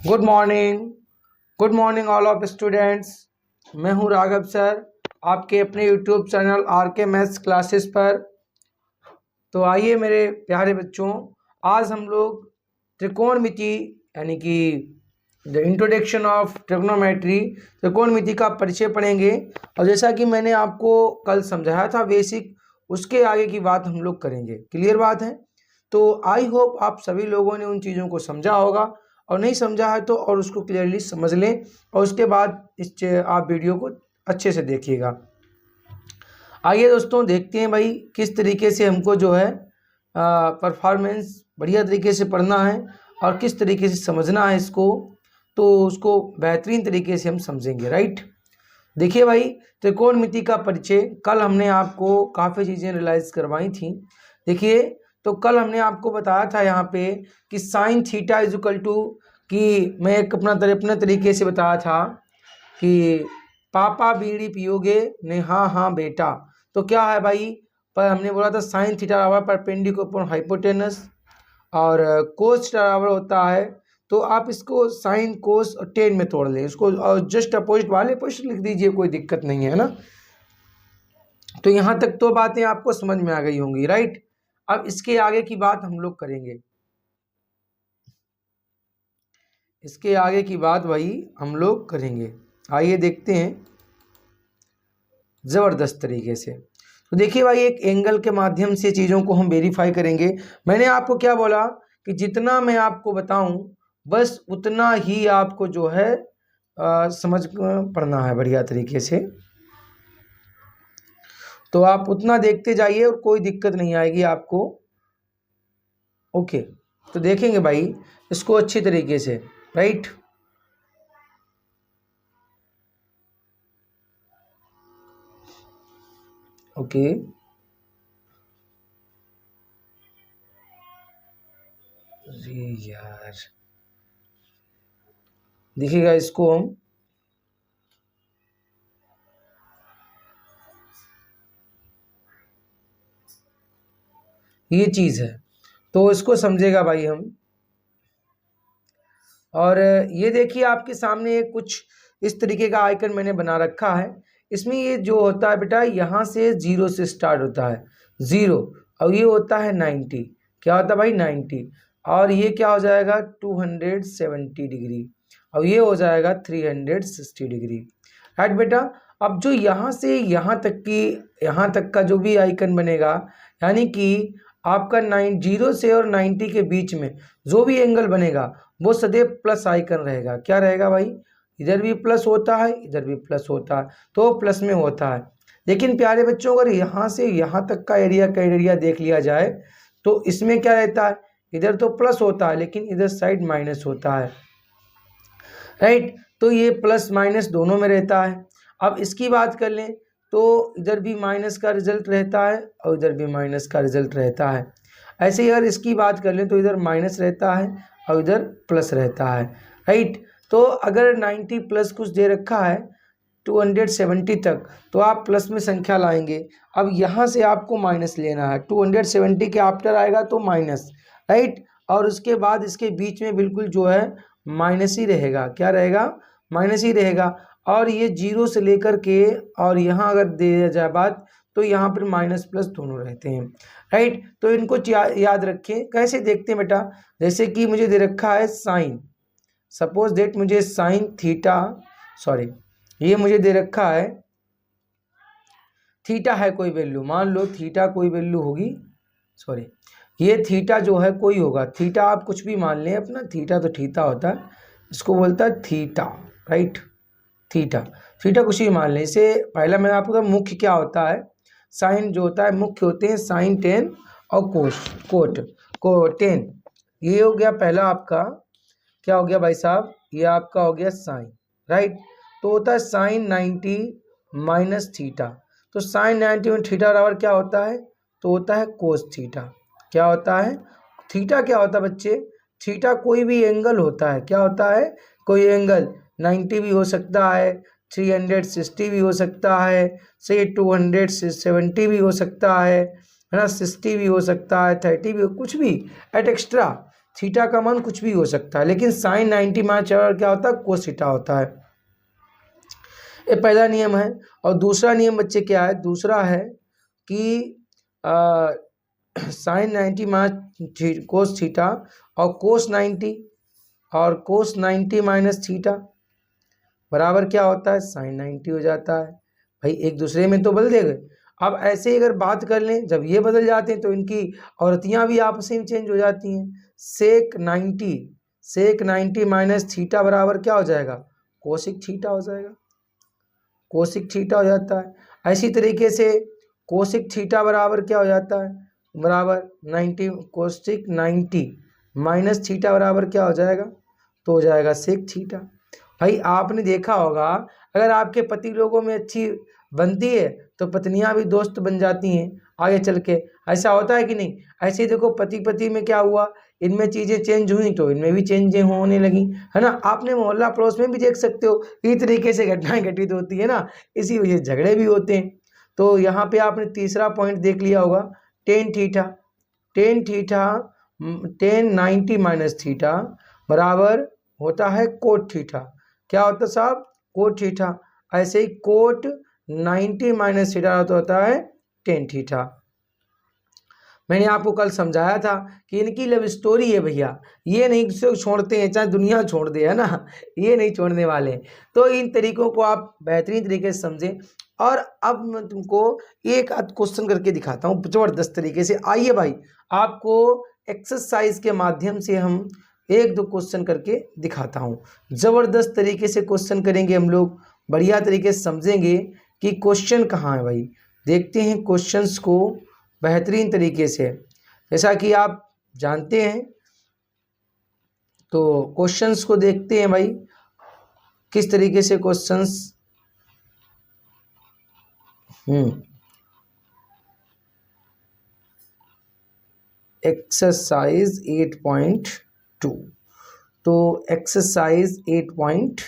Good morning. Good morning all of students. मैं हूं Raghav sir, आपके अपने यूट्यूब चैनल आर के मैथ्स क्लासेस पर। तो आइए मेरे प्यारे बच्चों, आज हम लोग त्रिकोणमिति यानी कि द इंट्रोडक्शन ऑफ ट्रिग्नोमेट्री, त्रिकोणमिति का परिचय पढ़ेंगे। और जैसा कि मैंने आपको कल समझाया था बेसिक, उसके आगे की बात हम लोग करेंगे। क्लियर बात है? तो आई होप आप सभी लोगों ने उन चीज़ों को समझा होगा, और नहीं समझा है तो और उसको क्लियरली समझ लें, और उसके बाद आप वीडियो को अच्छे से देखिएगा। आइए दोस्तों, देखते हैं भाई किस तरीके से हमको जो है परफॉर्मेंस बढ़िया तरीके से पढ़ना है और किस तरीके से समझना है इसको, तो उसको बेहतरीन तरीके से हम समझेंगे। राइट, देखिए भाई, त्रिकोणमिति का परिचय कल हमने आपको काफ़ी चीज़ें रियलाइज करवाई थी। देखिए, तो कल हमने आपको बताया था यहाँ पे कि sine theta is equal to, कि मैं एक अपने तरीके से बताया था कि पापा बीड़ी पियोगे ने, हाँ हाँ बेटा। तो क्या है भाई, पर हमने बोला था साइन थीटा बराबर परपेंडिकुलर हाइपोटेनस, और कोस थीटा बराबर होता है, तो आप इसको साइन कोस और टेन में तोड़ लें इसको, और जस्ट अपोजिट वाले पोजिशन लिख दीजिए, कोई दिक्कत नहीं है ना। तो यहाँ तक तो बातें आपको समझ में आ गई होंगी। राइट, अब इसके आगे की बात हम लोग करेंगे। इसके आगे की बात भाई हम लोग करेंगे। आइए देखते हैं ज़बरदस्त तरीके से। तो देखिए भाई, एक एंगल के माध्यम से चीज़ों को हम वेरीफाई करेंगे। मैंने आपको क्या बोला कि जितना मैं आपको बताऊं बस उतना ही आपको जो है समझ पढ़ना है बढ़िया तरीके से। तो आप उतना देखते जाइए और कोई दिक्कत नहीं आएगी आपको। ओके, तो देखेंगे भाई इसको अच्छी तरीके से। राइट, ओके, अरे यार, देखिएगा इसको हम ये चीज़ है, तो इसको समझेगा भाई हम। और ये देखिए आपके सामने कुछ इस तरीके का आइकन मैंने बना रखा है। इसमें ये जो होता है बेटा, यहाँ से 0 से स्टार्ट होता है, 0, और ये होता है 90। क्या होता है भाई? 90। और ये क्या हो जाएगा? 270 डिग्री, और ये हो जाएगा 360 डिग्री। राइट बेटा, अब जो यहाँ से यहाँ तक का जो भी आइकन बनेगा, यानी कि आपका 0 से और 90 के बीच में जो भी एंगल बनेगा वो सदैव प्लस आइकन रहेगा। क्या रहेगा भाई? इधर भी प्लस होता है, इधर भी प्लस होता है, तो प्लस में होता है। लेकिन प्यारे बच्चों, अगर यहाँ से यहाँ तक का एरिया देख लिया जाए तो इसमें क्या रहता है? इधर तो प्लस होता है लेकिन इधर साइड माइनस होता है। राइट, तो ये प्लस माइनस दोनों में रहता है। अब इसकी बात कर लें तो इधर भी माइनस का रिजल्ट रहता है और इधर भी माइनस का रिजल्ट रहता है। ऐसे ही अगर इसकी बात कर लें तो इधर माइनस रहता है और इधर प्लस रहता है। राइट, तो अगर 90 प्लस कुछ दे रखा है 270 तक, तो आप प्लस में संख्या लाएंगे। अब यहाँ से आपको माइनस लेना है, 270 के आफ्टर आएगा तो माइनस। राइट, और उसके बाद इसके बीच में बिल्कुल जो है माइनस ही रहेगा। क्या रहेगा? माइनस ही रहेगा। और ये 0 से लेकर के और यहाँ अगर दिया जाए बात तो यहाँ पर माइनस प्लस दोनों रहते हैं। राइट, तो इनको याद रखें। कैसे देखते हैं बेटा? जैसे कि मुझे दे रखा है साइन, सपोज दैट मुझे साइन थीटा, सॉरी, ये मुझे दे रखा है थीटा है कोई वैल्यू, मान लो थीटा कोई वैल्यू होगी, सॉरी, ये थीटा जो है कोई होगा, थीटा आप कुछ भी मान लें अपना, थीटा तो थीटा होता है, इसको बोलता है थीटा। राइट, थीटा कुछ भी मान लें। इसे पहला मैंने आपको बताया मुख्य क्या होता है। साइन जो होता है मुख्य होते हैं साइन, टेन और टेन। ये हो गया पहला आपका, क्या हो गया भाई साहब? ये आपका हो गया साइन। राइट, तो होता है साइन 90 माइनस थीटा। तो साइन 90 में थीटा बराबर क्या होता है? तो होता है कोस थीटा। क्या होता है? थीटा क्या होता है बच्चे? थीटा कोई भी एंगल होता है। क्या होता है? कोई एंगल। 90 भी हो सकता है, 360 भी हो सकता है, से 270 भी हो सकता है ना, 60 भी हो सकता है, 30 भी, कुछ भी एट एक्स्ट्रा थीटा का मान कुछ भी हो सकता है, लेकिन साइन 90 माइनस क्या होता है, कोस थीटा होता है। ये पहला नियम है। और दूसरा नियम बच्चे क्या है, दूसरा है कि साइन 90 माइनस कोस थीटा और कोस 90 माइनस थीटा बराबर क्या होता है, साइन 90 हो जाता है। भाई एक दूसरे में तो बदल देंगे। अब ऐसे ही अगर बात कर लें, जब ये बदल जाते हैं तो इनकी आवृत्तियाँ भी आपस में चेंज हो जाती हैं। सेक 90 माइनस थीटा बराबर क्या हो जाएगा, कोसिक थीटा हो जाएगा, कोसिक थीटा हो जाता है। ऐसी तरीके से कोसिक थीटा बराबर क्या हो जाता है, बराबर 90 कोसिक 90 माइनस थीटा बराबर क्या हो जाएगा, तो हो जाएगा सेक थीटा। भाई आपने देखा होगा, अगर आपके पति लोगों में अच्छी बनती है तो पत्नियां भी दोस्त बन जाती हैं आगे चल के। ऐसा होता है कि नहीं? ऐसे ही देखो पति में क्या हुआ, इनमें चीज़ें चेंज हुई तो इनमें भी चेंजें होने लगी, है ना। आपने मोहल्ला पड़ोस में भी देख सकते हो, इस तरीके से घटनाएं घटित होती है ना, इसी वजह से झगड़े भी होते हैं। तो यहाँ पे आपने तीसरा पॉइंट देख लिया होगा, टेन 90 माइनस थीटा बराबर होता है कोट थीटा। क्या होता है साहब, कोट थीटा। ऐसे ही कोट 90 माइनस थीटा होता है टेन थीटा। मैंने आपको कल समझाया था कि इनकी लव स्टोरी है भैया, ये नहीं छोड़ते हैं, चाहे दुनिया छोड़ दे, है ना, ये नहीं छोड़ने वाले। तो इन तरीकों को आप बेहतरीन तरीके से समझें। और अब मैं तुमको एक आध क्वेश्चन करके दिखाता हूँ जबरदस्त तरीके से। आइए भाई, आपको एक्सरसाइज के माध्यम से हम एक दो क्वेश्चन करके दिखाता हूँ। जबरदस्त तरीके से क्वेश्चन करेंगे हम लोग, बढ़िया तरीके से समझेंगे कि क्वेश्चन कहाँ है। भाई देखते हैं क्वेश्चंस को बेहतरीन तरीके से। जैसा कि आप जानते हैं, तो क्वेश्चंस को देखते हैं भाई किस तरीके से क्वेश्चंस। एक्सरसाइज 8.2। तो एक्सरसाइज 8.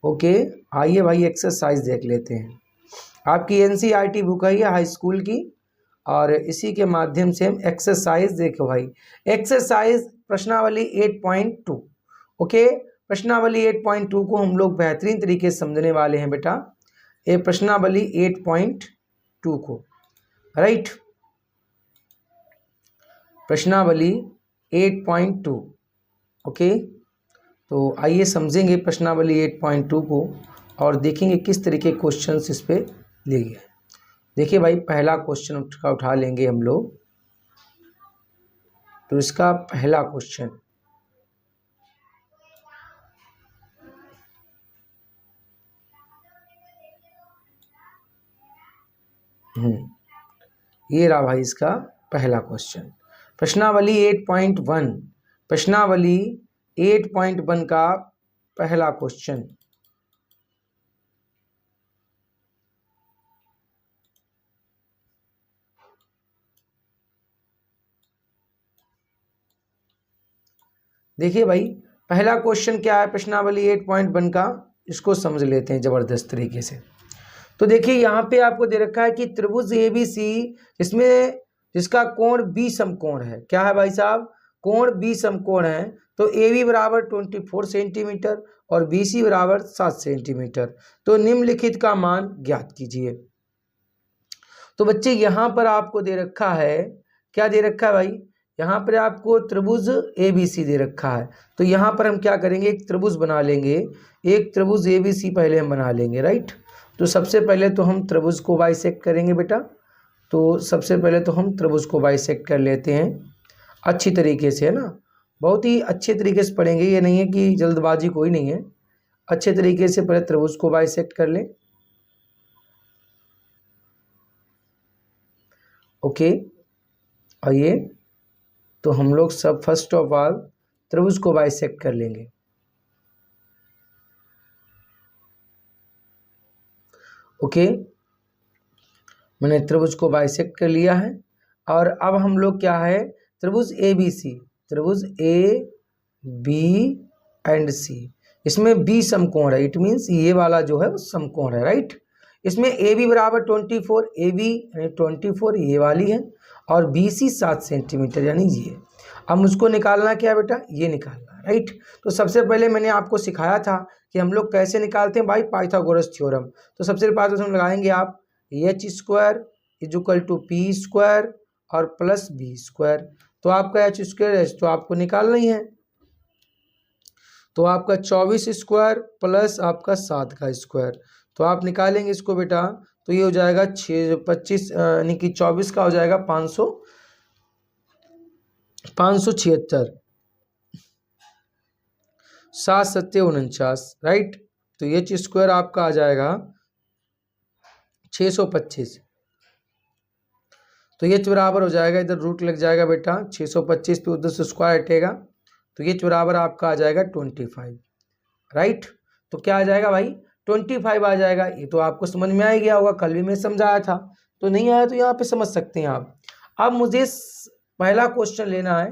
ओके, आइए भाई एक्सरसाइज देख लेते हैं। आपकी एनसीईआरटी बुक है हाई स्कूल की, और इसी के माध्यम से हम एक्सरसाइज देखो भाई। एक्सरसाइज प्रश्नावली 8.2। ओके, प्रश्नावली 8.2 को हम लोग बेहतरीन तरीके से समझने वाले हैं बेटा, ये प्रश्नावली 8.2 को, राइट। प्रश्नावली 8.2। ओके, तो आइए समझेंगे प्रश्नावली 8.2 को और देखेंगे किस तरीके क्वेश्चंस इस पे लिए गए। देखिए भाई, पहला क्वेश्चन का उठा लेंगे हम लोग। तो इसका पहला क्वेश्चन, ये रहा भाई इसका पहला क्वेश्चन। प्रश्नावली 8.1, प्रश्नावली 8.1 का पहला क्वेश्चन। देखिए भाई, पहला क्वेश्चन क्या है प्रश्नावली 8.1 का, इसको समझ लेते हैं जबरदस्त तरीके से। तो देखिए यहाँ पे आपको दे रखा है कि त्रिभुज ABC इसमें जिसका कोण B समकोण है। क्या है भाई साहब, कोण B समकोण है। तो AB बराबर 24 सेंटीमीटर और BC बराबर 7 सेंटीमीटर। तो निम्नलिखित का मान ज्ञात कीजिए। तो बच्चे यहाँ पर आपको दे रखा है, क्या दे रखा है भाई, यहाँ पर आपको त्रिभुज ABC दे रखा है। तो यहाँ पर हम क्या करेंगे, एक त्रिभुज बना लेंगे, एक त्रिभुज ABC पहले हम बना लेंगे, राइट। तो सबसे पहले तो हम त्रिभुज को बाइसेक्ट करेंगे बेटा। तो सबसे पहले तो हम त्रिभुज को बाइसेक्ट कर लेते हैं अच्छी तरीके से, है ना। बहुत ही अच्छे तरीके से पढ़ेंगे, ये नहीं है कि जल्दबाजी कोई नहीं है। अच्छे तरीके से पहले त्रिभुज को बाइसेक्ट कर लें। ओके, आइए तो हम लोग सब फर्स्ट ऑफ ऑल त्रिभुज को बाइसेक्ट कर लेंगे। ओके, मैंने त्रिभुज को बाइसेक्ट कर लिया है। और अब हम लोग क्या है, त्रिभुज ABC, त्रिभुज AB एंड C, इसमें B समकोण है। इट मीन्स ये वाला जो है वो समकोण है, राइट। इसमें ए बी बराबर 24, ए बी यानी 24 ये वाली है, और बी सी 7 सेंटीमीटर यानी ये। अब मुझको निकालना क्या बेटा, ये निकालना, राइट। तो सबसे पहले मैंने आपको सिखाया था कि हम लोग कैसे निकालते हैं भाई, पाइथागोरस थ्योरम। तो सबसे पहले तो हम लगाएंगे आप H square equal to P square और प्लस बी स्क्वायर। तो आपका एच स्क्वायर एच तो आपको निकालना ही है, तो आपका 24 स्क्वायर प्लस आपका 7 का स्क्वायर, तो आप निकालेंगे इसको बेटा, तो ये हो जाएगा 625 यानी कि 24 का हो जाएगा 576, 7 सत्ते 49, राइट। तो एच स्क्वायर आपका आ जाएगा 625, तो एच बराबर हो जाएगा, इधर रूट लग जाएगा बेटा, 625 पे उधर से स्क्वायर हटेगा, तो एच बराबर आपका आ जाएगा 25, राइट। तो क्या आ जाएगा भाई, 25 आ जाएगा। ये तो आपको समझ में आ गया होगा, कल भी मैं समझाया था, तो नहीं आया तो यहाँ पे समझ सकते हैं आप। अब मुझे पहला क्वेश्चन लेना है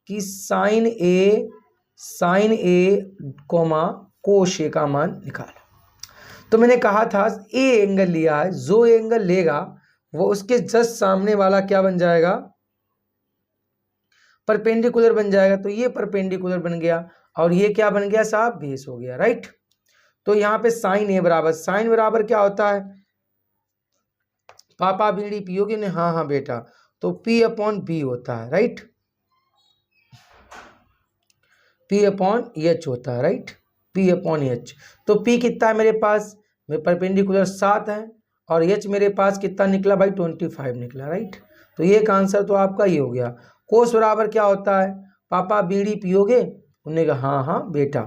कि साइन ए कोमा कोश ए का मान निकालो। तो मैंने कहा था ए एंगल लिया है, जो एंगल लेगा वो उसके जस्ट सामने वाला क्या बन जाएगा, परपेंडिकुलर बन जाएगा। तो ये परपेंडिकुलर बन गया और ये क्या बन गया साहब, बेस हो गया, राइट। तो यहाँ पे साइन ए बराबर, साइन बराबर क्या होता है, पापा बीड़ी पियोगे ने, हाँ हाँ बेटा, तो पी अपॉन बी होता है, राइट, पी अपॉन एच होता है, राइट, पी अपॉन एच। तो पी कितना है मेरे पास, मेरे परपेंडिकुलर 7 है, और एच मेरे पास कितना निकला भाई, 25 निकला, राइट। तो ये का आंसर तो आपका ये हो गया। कोस बराबर क्या होता है, पापा बीड़ी पियोगे, उन्होंने कहा हाँ हाँ बेटा,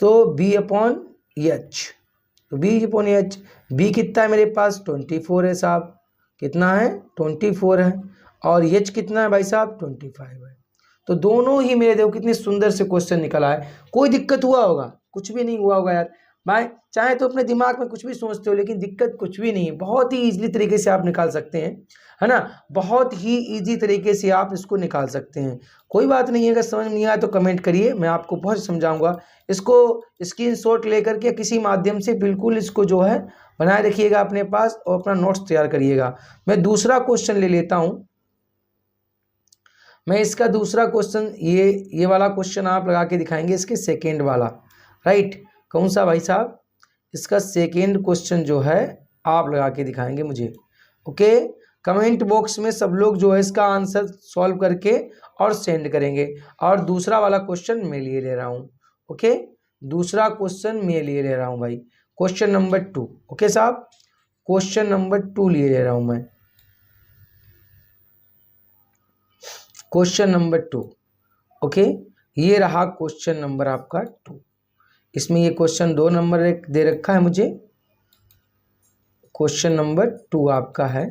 तो बी अपॉन एच, तो बी अपॉन एच, बी कितना है मेरे पास 24 है साहब, कितना है 24 है, और एच कितना है भाई साहब 25 है। तो दोनों ही मेरे देखो कितने सुंदर से क्वेश्चन निकला है। कोई दिक्कत हुआ होगा, कुछ भी नहीं हुआ होगा यार भाई, चाहे तो अपने दिमाग में कुछ भी सोचते हो, लेकिन दिक्कत कुछ भी नहीं है, बहुत ही इजीली तरीके से आप निकाल सकते हैं, है ना, बहुत ही इजी तरीके से आप इसको निकाल सकते हैं। कोई बात नहीं है, अगर समझ नहीं आया तो कमेंट करिए, मैं आपको बहुत समझाऊंगा। इसको स्क्रीनशॉट लेकर के किसी माध्यम से बिल्कुल इसको जो है बनाए रखिएगा अपने पास और अपना नोट्स तैयार करिएगा। मैं दूसरा क्वेश्चन ले लेता हूँ, मैं इसका दूसरा क्वेश्चन, ये वाला क्वेश्चन आप लगा के दिखाएंगे, इसके सेकेंड वाला, राइट। कौन सा भाई साहब, इसका सेकेंड क्वेश्चन जो है आप लगा के दिखाएंगे मुझे, ओके। कमेंट बॉक्स में सब लोग जो है इसका आंसर सॉल्व करके और सेंड करेंगे। और दूसरा वाला क्वेश्चन मैं लिए ले रहा हूँ, ओके, दूसरा क्वेश्चन मैं लिए ले रहा हूँ भाई, क्वेश्चन नंबर 2, ओके साहब, क्वेश्चन नंबर 2 लिए ले रहा हूँ मैं, क्वेश्चन नंबर 2, ओके। ये रहा क्वेश्चन नंबर आपका 2। इसमें ये क्वेश्चन 2 नंबर दे रखा है मुझे, क्वेश्चन नंबर 2 आपका है,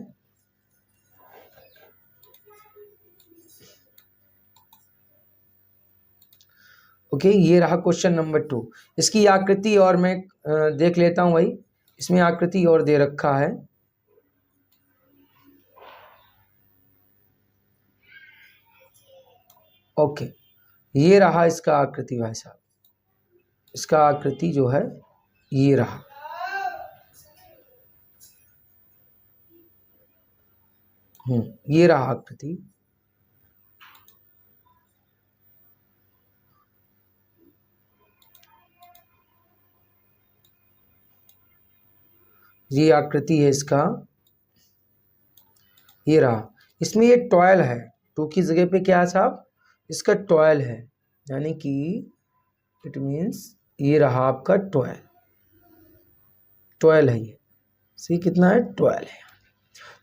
ओके। ये रहा क्वेश्चन नंबर 2। इसकी आकृति और मैं देख लेता हूं भाई, इसमें आकृति और दे रखा है, ओके। ये रहा इसका आकृति भाई साहब, इसका आकृति जो है ये रहा, ये रहा आकृति, ये आकृति है इसका, ये रहा। इसमें ये टॉयल है, 2 की जगह पे क्या है साहब, इसका टॉयल है, यानी कि इट मीन्स ये रहा आपका टॉयल, टॉयल है ये, सी कितना है 12 है।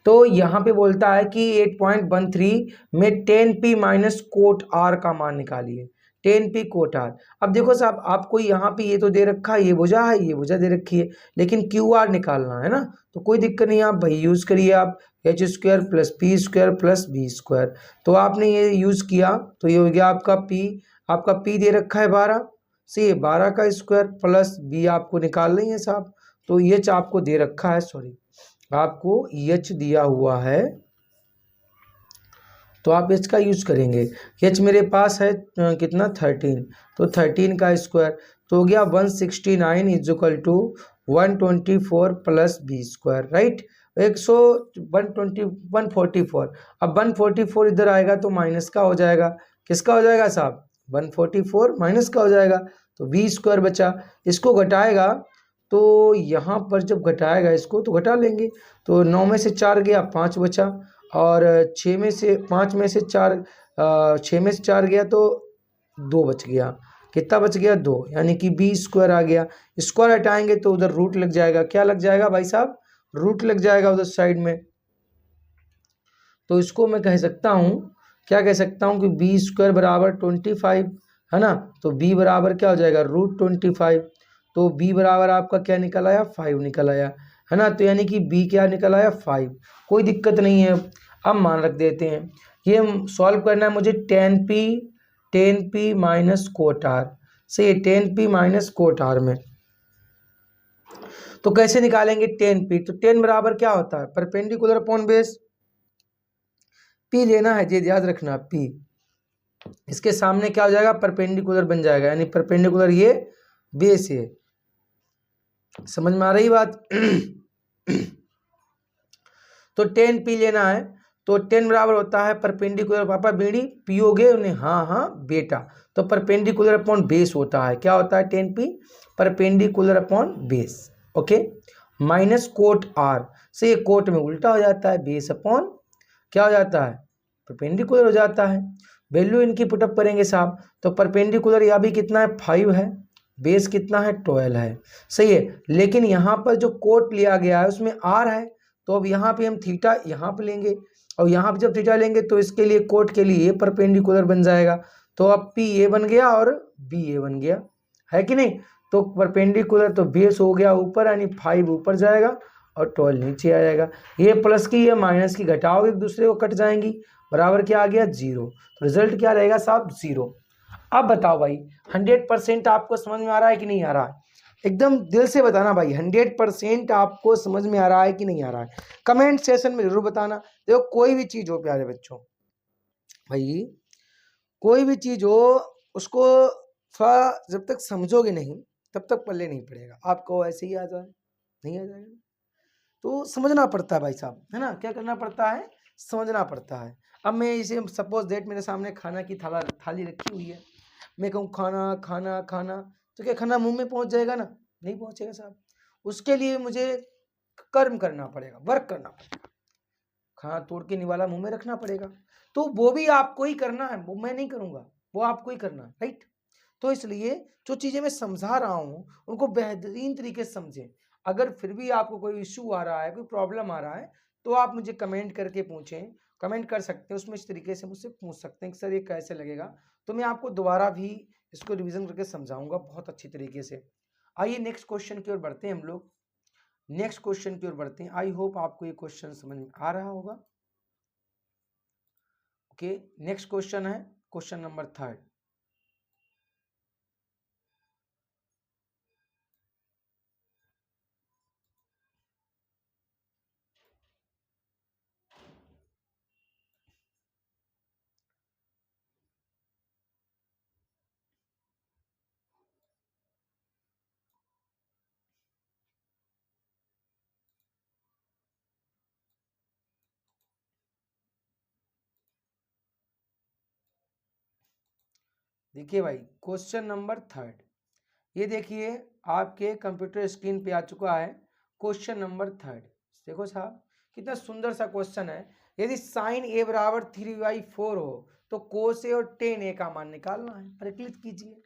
तो यहाँ पे बोलता है कि 8.13 में 10p माइनस कोट आर का मान निकालिए, 10p कोट आर। अब देखो साहब, आपको यहाँ पे ये तो दे रखा है, ये भुजा है, ये भुजा दे रखी है, लेकिन क्यू आर निकालना है ना, तो कोई दिक्कत नहीं, आप भाई यूज़ करिए आप H square plus P square plus B square. तो आपने ये यूज़ किया तो ये हो गया आपका पी दे रखा है 12, से ये 12 का स्क्वायर प्लस बी आपको निकाल लेंगे साहब, तो एच आपको दे रखा है, सॉरी आपको एच दिया हुआ है, तो आप एच का यूज करेंगे। एच मेरे पास है कितना 13, तो 13 का स्क्वायर तो हो गया 169 is equal to 124 plus B square, right. 144। अब 144 इधर आएगा तो माइनस का हो जाएगा, किसका हो जाएगा साहब, 144 माइनस का हो जाएगा, तो बी स्क्वायर बचा। इसको घटाएगा तो यहाँ पर जब घटाएगा इसको तो घटा लेंगे, तो 9 में से 4 गया 5 बचा, और 6 में से 5 में से 4 6 में से 4 गया तो 2 बच गया, कितना बच गया 2, यानी कि बी स्क्वायर आ गया। स्क्वायर हटाएंगे तो उधर रूट लग जाएगा, क्या लग जाएगा भाई साहब, रूट लग जाएगा उधर साइड में। तो इसको मैं कह सकता हूँ, क्या कह सकता हूँ कि बी स्क्वायर बराबर 25 है ना, तो बी बराबर क्या हो जाएगा √25, तो बी बराबर आपका क्या निकल आया 5 निकल आया, है ना। तो यानी कि बी क्या निकल आया 5, कोई दिक्कत नहीं है। अब मान रख देते हैं, ये सॉल्व करना है मुझे 10p माइनस कोट आर, सही है, 10p माइनस कोट आर में। तो कैसे निकालेंगे 10p, तो 10 बराबर क्या होता है परपेंडिकुलर अपॉन बेस, p लेना है, ये याद रखना p, इसके सामने क्या हो जाएगा परपेंडिकुलर बन जाएगा, यानी परपेंडिकुलर ये बेस है, समझ में आ रही बात। तो 10p लेना है, तो 10 बराबर होता है परपेंडिकुलर, पापा बीड़ी पियोगे उन्हें, हाँ हाँ बेटा, तो परपेंडिकुलर अपॉन बेस होता है, क्या होता है 10p perpendicular upon base, okay, minus cot R, से ये कोट में उल्टा हो जाता है, बेस अपॉन क्या हो जाता है परपेंडिकुलर हो जाता है। वैल्यू इनकी पुटअप करेंगे साहब, तो परपेंडिकुलर या भी कितना है 5 है, बेस कितना है 12 है, सही है। लेकिन यहाँ पर जो कोट लिया गया है उसमें आर है, तो अब यहाँ पे हम थीटा यहाँ पे लेंगे, और यहाँ पे जब थीटा लेंगे तो इसके लिए कोट के लिए ये परपेंडिकुलर बन जाएगा, तो अब पी ए बन गया और बी ए बन गया, है कि नहीं। तो परपेंडिकुलर तो बेस हो गया ऊपर, यानी 5 ऊपर जाएगा और 12 नीचे आ जाएगा, ये प्लस की ये माइनस की घटाओ एक दूसरे को कट जाएंगी, बराबर क्या आ गया 0, तो रिजल्ट क्या रहेगा साहब 0। अब बताओ भाई 100% आपको समझ में आ रहा है कि नहीं आ रहा है, एकदम दिल से बताना भाई 100% आपको समझ में आ रहा है कि नहीं आ रहा है, कमेंट सेशन में जरूर बताना। देखो कोई भी चीज हो प्यारे बच्चों, भाई कोई भी चीज हो उसको थोड़ा जब तक समझोगे नहीं तब तक पल्ले नहीं पड़ेगा, आपको ऐसे ही आ जाए नहीं आ जाएगा, तो समझना पड़ता है भाई साहब, है ना, क्या करना पड़ता है समझना पड़ता है। अब मैं इसे सपोज डेट मेरे सामने खाना की थाली रखी हुई है, मैं कहूँ खाना खाना खाना, तो क्या खाना मुंह में पहुंच जाएगा ना, नहीं पहुंचेगा साहब, उसके लिए मुझे कर्म करना पड़ेगा, वर्क करना पड़ेगा, खाना तोड़ के निवाला मुंह में रखना पड़ेगा, तो वो भी आपको ही करना है, वो मैं नहीं करूंगा, वो आपको ही करना है, राइट। तो इसलिए जो चीजें मैं समझा रहा हूं उनको बेहतरीन तरीके से समझें। अगर फिर भी आपको कोई इश्यू आ रहा है, कोई प्रॉब्लम आ रहा है, तो आप मुझे कमेंट करके पूछें, कमेंट कर सकते हैं उसमें, इस तरीके से मुझसे पूछ सकते हैं कि सर ये कैसे लगेगा, तो मैं आपको दोबारा भी इसको रिवीजन करके समझाऊंगा बहुत अच्छी तरीके से। आइए नेक्स्ट क्वेश्चन की ओर बढ़ते हैं हम लोग, नेक्स्ट क्वेश्चन की ओर बढ़ते हैं। आई होप आपको ये क्वेश्चन समझ में आ रहा होगा। ओके, नेक्स्ट क्वेश्चन है क्वेश्चन नंबर 3। देखिए भाई क्वेश्चन नंबर 3, ये देखिए आपके कंप्यूटर स्क्रीन पे आ चुका है क्वेश्चन नंबर 3। देखो साहब कितना सुंदर सा क्वेश्चन है, यदि साइन ए बराबर 3/4 हो तो कोस ए और टेन ए का मान निकालना है, परिकलित कीजिए।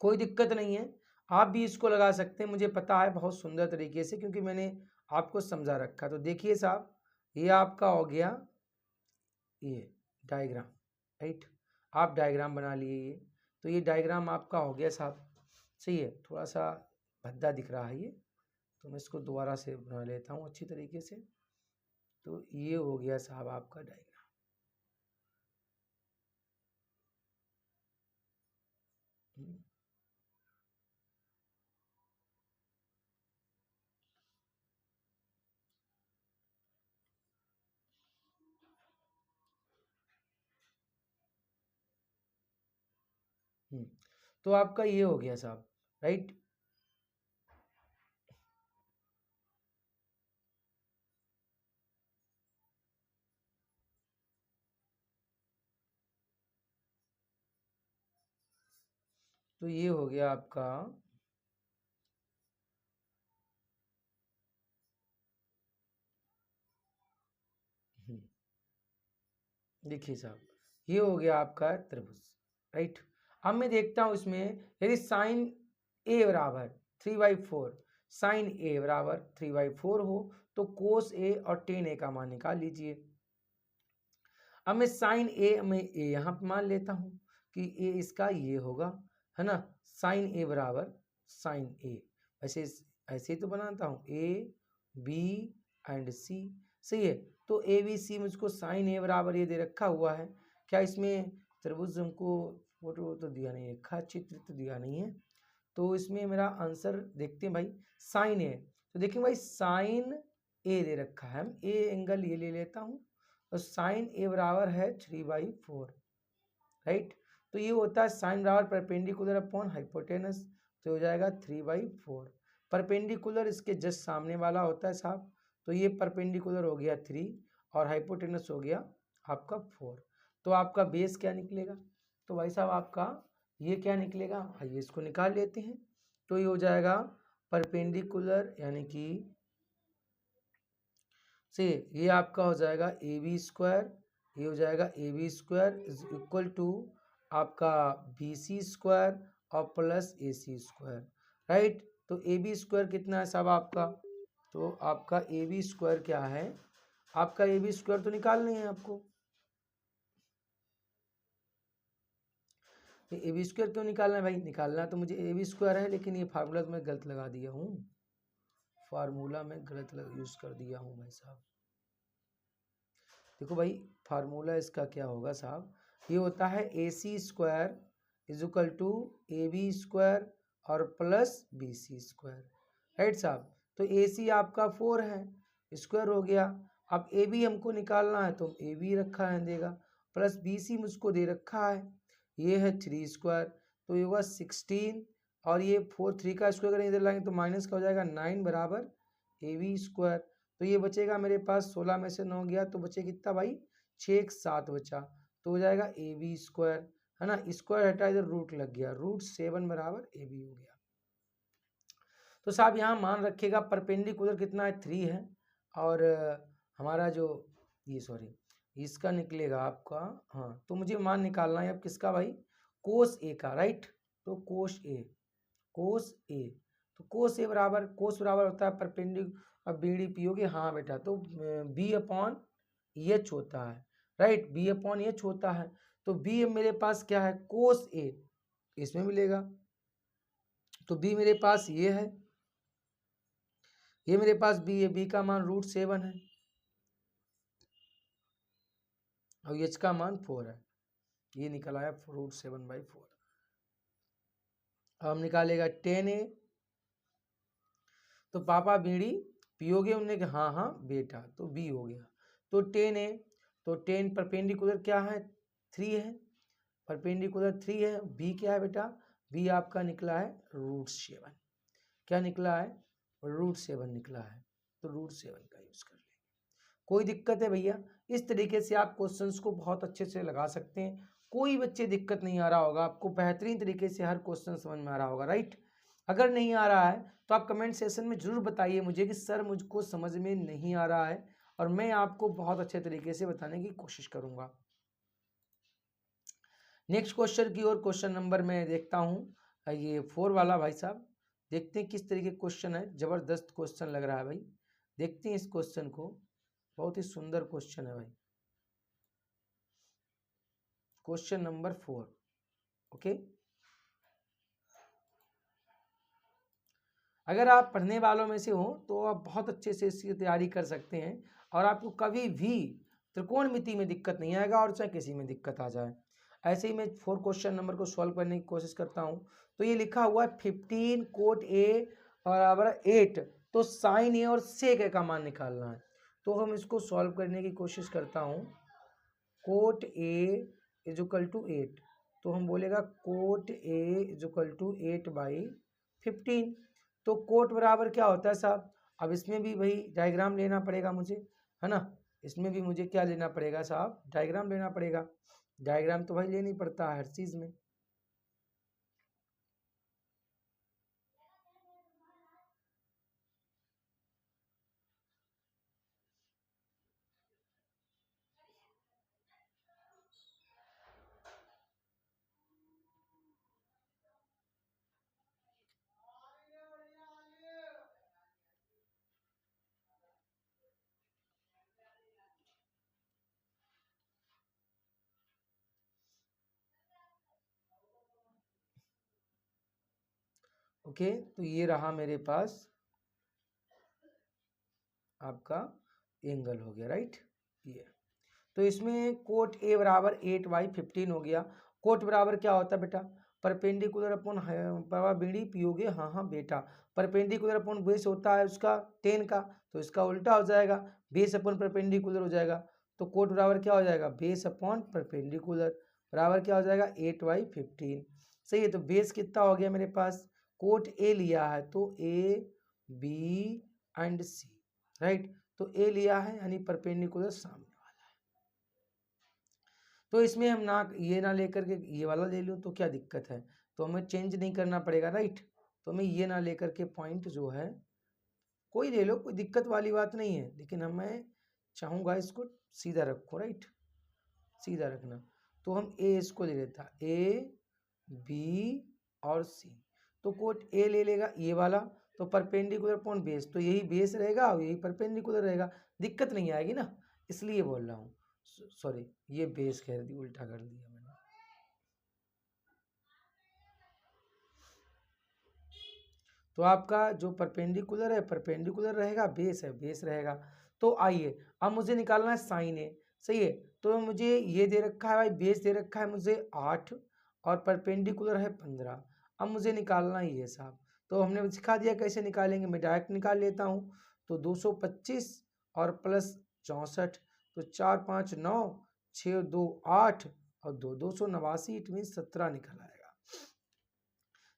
कोई दिक्कत नहीं है, आप भी इसको लगा सकते हैं, मुझे पता है बहुत सुंदर तरीके से, क्योंकि मैंने आपको समझा रखा। तो देखिए साहब ये आपका हो गया ये डायग्राम, राइट, आप डायग्राम बना लिए ये, तो ये डायग्राम आपका हो गया साहब, सही है, थोड़ा सा भद्दा दिख रहा है ये, तो मैं इसको दोबारा से बना लेता हूँ अच्छी तरीके से। तो ये हो गया साहब आपका डायग्राम। तो आपका ये हो गया साहब, राइट। तो ये हो गया आपका देखिए साहब, ये हो गया आपका त्रिभुज, राइट। अब मैं देखता हूं इसमें यदि साइन ए बराबर 3/4, साइन ए बराबर 3/4 हो तो कोस ए और टेन ए का मान निकाल लीजिए। अब मैं साइन ए में ए यहाँ पे मान लेता हूँ कि ए इसका ये होगा, है ना। साइन ए बराबर साइन ए, ऐसे ऐसे ही तो बनाता हूँ, ए बी एंड सी, सही है। तो ए बी सी मुझको साइन ए बराबर ये दे रखा हुआ है। क्या इसमें त्रिभुज हमको फोटो तो दिया नहीं, रेखा चित्र तो दिया नहीं है, तो इसमें मेरा आंसर देखते हैं भाई, साइन ए। तो देखिए भाई साइन ए दे रखा है, हम ए एंगल ये ले लेता हूँ, तो साइन ए बराबर है 3/4, राइट। तो ये होता है साइन बराबर परपेंडिकुलर अपॉन हाइपोटेनस, तो हो जाएगा 3/4। परपेंडिकुलर इसके जस्ट सामने वाला होता है साहब, तो ये परपेंडिकुलर हो गया 3 और हाइपोटेनस हो गया आपका 4। तो आपका बेस क्या निकलेगा, तो भाई साहब आपका ये क्या निकलेगा, आइए इसको निकाल लेते हैं। तो ये हो जाएगा परपेंडिकुलर यानी कि से ये आपका हो जाएगा ए बी स्क्वायर, ये हो जाएगा A B square is equal to आपका बी सी स्क्वायर और plus A C square, right. तो ए बी स्क्वायर कितना है साहब आपका, तो आपका ए बी स्क्वायर क्या है, आपका ए बी स्क्वायर तो निकालना है आपको। ए बी स्क्वायर क्यों निकालना है भाई, निकालना तो मुझे ए बी स्क्वायर है, लेकिन ये फार्मूला मैं गलत लगा दिया हूँ, फार्मूला में गलत यूज कर दिया हूँ भाई साहब। देखो भाई फार्मूला इसका क्या होगा साहब, ये होता है A C square is equal to A B square और plus B C square, right साहब। तो ए सी आपका 4 है, स्क्वायर हो गया। अब ए बी हमको निकालना है तो ए बी रखा है देगा, प्लस बी सी मुझको दे रखा है, ये है 3 स्क्वायर, तो ये होगा 16 और ये 4 3 का स्क्वायर अगर इधर लाएंगे तो माइनस का हो जाएगा 9 बराबर ए बी स्क्वायर। तो ये बचेगा मेरे पास 16 में से 9 गया तो बचे कितना भाई 6 7 बचा, तो हो जाएगा ए बी स्क्वायर, है ना। स्क्वायर हटा इधर रूट लग गया, √7 बराबर ए बी हो गया। तो साहब यहाँ मान रखिएगा परपेंडिकुलर कितना है 3 है, और हमारा जो ये सॉरी इसका निकलेगा आपका, हाँ तो मुझे मान निकालना है अब किसका भाई, कोस ए का, राइट। तो कोस ए, कोस ए, तो कोस ए बराबर, कोस बराबर होता है परपेंडिकुलर, अब बी डी पी होगी, हाँ बेटा, तो बी अपॉन एच होता है, राइट, बी अपॉन एच होता है। तो बी मेरे पास क्या है कोस ए, इसमें मिलेगा, तो बी मेरे पास ये है, ये मेरे पास बी है, बी का मान √7 है और एच का मान 4 है, ये निकल आया √7/4। अब हम निकालेगा 10a, तो पापा बीड़ी पियोगे, उनने कहा हाँ हाँ बेटा, तो बी हो गया। तो 10a, तो 10 परपेंडिकुलर क्या है 3 है, परपेंडिकुलर 3 है, बी क्या है बेटा, बी आपका निकला है √7, क्या निकला है √7 निकला है, तो √7 का यूज कर लेंगे। कोई दिक्कत है भैया, इस तरीके से आप क्वेश्चंस को बहुत अच्छे से लगा सकते हैं, कोई बच्चे दिक्कत नहीं आ रहा होगा, आपको बेहतरीन तरीके से हर क्वेश्चन समझ में आ रहा होगा, राइट। अगर नहीं आ रहा है तो आप कमेंट सेक्शन में जरूर बताइए मुझे कि सर मुझको समझ में नहीं आ रहा है, और मैं आपको बहुत अच्छे तरीके से बताने की कोशिश करूंगा। नेक्स्ट क्वेश्चन की ओर, क्वेश्चन नंबर मैं देखता हूँ ये 4 वाला भाई साहब, देखते हैं किस तरीके क्वेश्चन है, जबरदस्त क्वेश्चन लग रहा है भाई, देखते हैं इस क्वेश्चन को, बहुत ही सुंदर क्वेश्चन है भाई। Question number 4, okay. अगर आप पढ़ने वालों में से हो तो आप बहुत अच्छे से इसकी तैयारी कर सकते हैं, और आपको कभी भी त्रिकोणमिति में दिक्कत नहीं आएगा, और चाहे किसी में दिक्कत आ जाए। ऐसे ही मैं 4 क्वेश्चन नंबर को सॉल्व करने की कोशिश करता हूं। तो ये लिखा हुआ है 15 कोट ए बराबर 8, तो साइन ए और सेक ए का मान निकालना है। तो हम इसको सॉल्व करने की कोशिश करता हूँ। Cot A is equal to 8, तो हम बोलेगा cot A is equal to 8/15। तो कोट बराबर क्या होता है साहब, अब इसमें भी वही डायग्राम लेना पड़ेगा मुझे, है ना। इसमें भी मुझे क्या लेना पड़ेगा साहब, डायग्राम लेना पड़ेगा। डायग्राम तो भाई लेनी पड़ता है हर चीज में। ओके, तो ये रहा मेरे पास आपका एंगल हो गया, राइट। ये तो इसमें कोट ए बराबर 8/15 हो गया। कोट बराबर क्या होता है बेटा, परपेंडिकुलर अपॉन बीडी पियोगे, हाँ हाँ बेटा, परपेंडिकुलर अपॉन बेस होता है उसका 10 का, तो इसका उल्टा हो जाएगा, बेस अपॉन परपेंडिकुलर हो जाएगा। तो कोट बराबर क्या हो जाएगा, बेस अपॉन परपेंडिकुलर बराबर क्या हो जाएगा 8/15। सही है, तो बेस कितना हो गया मेरे पास, कोट ए लिया है तो A B and C, right. तो ए लिया है यानी परपेंडिकुलर सामने वाला है। तो इसमें हम ना ये ना लेकर के ये वाला ले लूँ तो क्या दिक्कत है, तो हमें चेंज नहीं करना पड़ेगा, राइट। तो मैं ये ना लेकर के पॉइंट जो है कोई ले लो, कोई दिक्कत वाली बात नहीं है, लेकिन हमें चाहूँगा इसको सीधा रखो, राइट, सीधा रखना। तो हम ए इसको ले लेता, ए बी और सी, तो कोट ए ले लेगा ये वाला, तो परपेंडिकुलर अपॉन बेस, तो यही बेस रहेगा और यही परपेंडिकुलर रहेगा, दिक्कत नहीं आएगी ना, इसलिए बोल रहा हूँ। सॉरी, ये बेस कह दी, उल्टा कर दिया मैंने। तो आपका जो परपेंडिकुलर है परपेंडिकुलर रहेगा, बेस है बेस रहेगा। तो आइए अब मुझे निकालना है साइन ए, सही है। तो मुझे ये दे रखा है भाई, बेस दे रखा है मुझे 8 और परपेंडिकुलर है 15। अब मुझे निकालना ही है साहब, तो हमने सिखा दिया कैसे निकालेंगे, मैं डायरेक्ट निकाल लेता हूँ। तो 225 और प्लस 64, तो 4 5 9 6 2 8 और 289, इट मीन 17 निकल आएगा।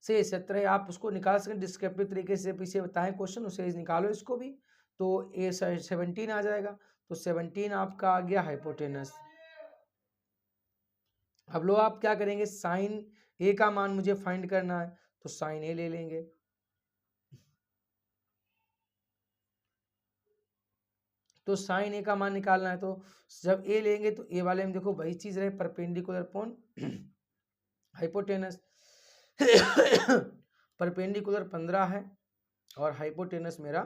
से 17 आप उसको निकाल सकें डिस्क्रिप्टिव तरीके से, पीछे बताएं क्वेश्चन उसे निकालो इसको भी, तो ए 17 आ जाएगा। तो 17 आपका आ गया हाइपोटेनस। अब लो आप क्या करेंगे, साइन ए का मान मुझे फाइंड करना है, तो साइन ए ले लेंगे। तो साइन ए का मान निकालना है, तो जब ए लेंगे तो ए वाले में देखो वही चीज रहे, परपेंडिकुलर अपॉन हाइपोटेनस। परपेंडिकुलर 15 है और हाइपोटेनस मेरा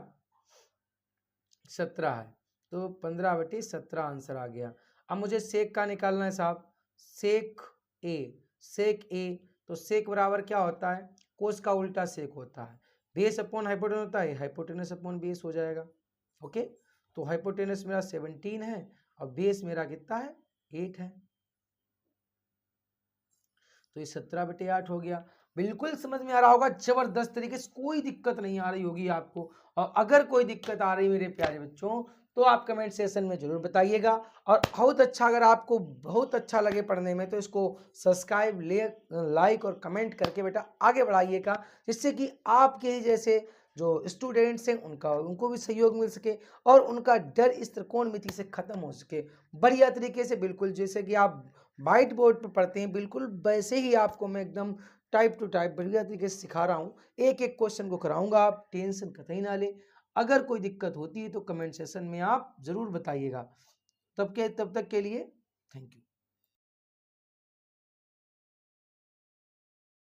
17 है, तो 15/17 आंसर आ गया। अब मुझे सेक का निकालना है साहब, सेक ए, सेक ए, तो सेक बराबर क्या होता है, कोस का उल्टा सेक होता है, बेस अपॉन हाइपोटेनस होता है, हाइपोटेनस अपॉन बेस हो जाएगा। ओके, तो हाइपोटेनस मेरा 17 है और बेस मेरा कितना है 8 है, तो ये 17/8 हो गया। बिल्कुल समझ में आ रहा होगा, जबरदस्त तरीके से, कोई दिक्कत नहीं आ रही होगी आपको। और अगर कोई दिक्कत आ रही मेरे प्यारे बच्चों तो आप कमेंट सेशन में जरूर बताइएगा। और बहुत अच्छा, अगर आपको बहुत अच्छा लगे पढ़ने में तो इसको सब्सक्राइब, लाइक और कमेंट करके बेटा आगे बढ़ाइएगा, जिससे कि आपके ही जैसे जो स्टूडेंट्स हैं उनको भी सहयोग मिल सके और उनका डर इस त्रिकोणमिति से खत्म हो सके बढ़िया तरीके से। बिल्कुल जैसे कि आप वाइट बोर्ड पर पढ़ते हैं, बिल्कुल वैसे ही आपको मैं एकदम टाइप टू टाइप बढ़िया तरीके से सिखा रहा हूँ। एक एक क्वेश्चन को कराऊंगा, आप टेंशन कतई ना ले। अगर कोई दिक्कत होती है तो कमेंट सेशन में आप जरूर बताइएगा। तब तक के लिए थैंक यू।